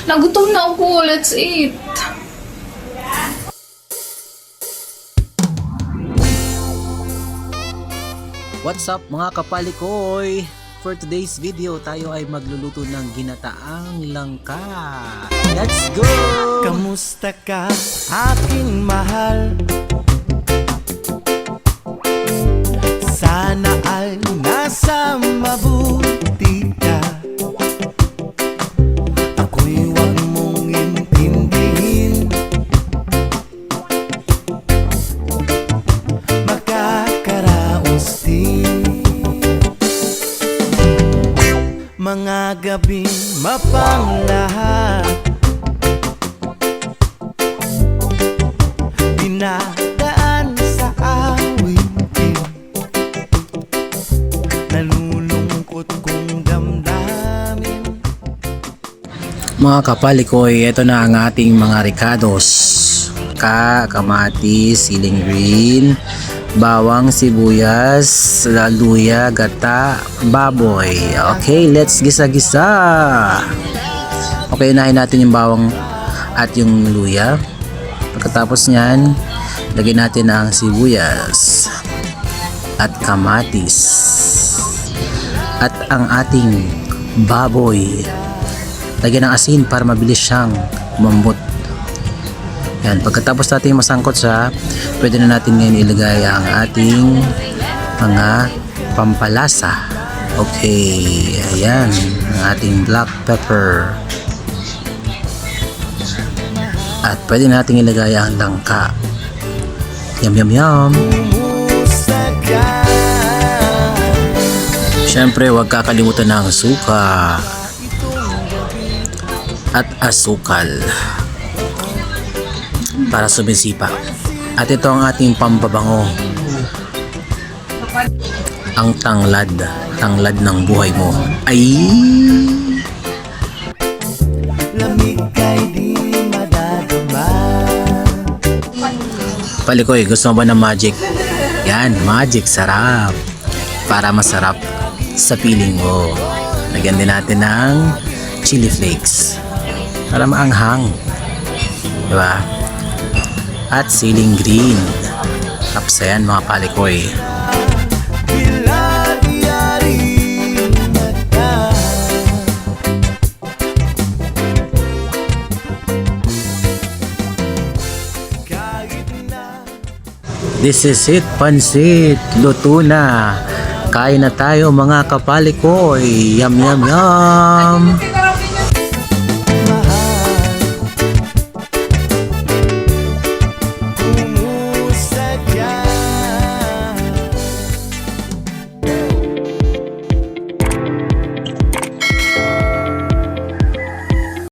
Nagutom na ako. Let's eat. What's up mga kapalikoy? For today's video, tayo ay magluluto ng ginataang langka. Let's go! Kamusta ka, aking mahal? Sana ay nasa mabuti ka. Ako'y huwag mong intindihin. Makakaraos din mga gabing mapanglahat. Dinadaan sa awitin, nalulungkot kong damdamin. Mga kapalikoy, ito na ang ating mga ricados. Kamatis, siling green, bawang, sibuyas, luya, gata, baboy. Okay, let's gisa-gisa. Okay, unahin natin yung bawang at yung luya. Pagkatapos nyan, lagyan natin ang sibuyas at kamatis at ang ating baboy. Lagyan ng asin para mabilis siyang umambot. Yan, pagkatapos natin masangkot siya, pwede na natin ngayon ilagay ang ating mga pampalasa. Okay, ayan, ang ating black pepper. At pwede natin ilagay ang langka. Yum, yum, yum. Siyempre, huwag kakalimutan ng suka at asukal para sumisipa. At ito ang ating pampabango, ang tanglad ng buhay mo. Ay! Lamig kay di madadama. Palikoy, gusto mo ba ng magic? Yan, magic, sarap. Para masarap sa piling mo. Lagyan din natin ng chili flakes para maanghang, diba? At siling green. Tapos ayan mga palikoy. This is it, pansit. Luto na. Kain na tayo mga kapalikoy. Yum, yum, yum.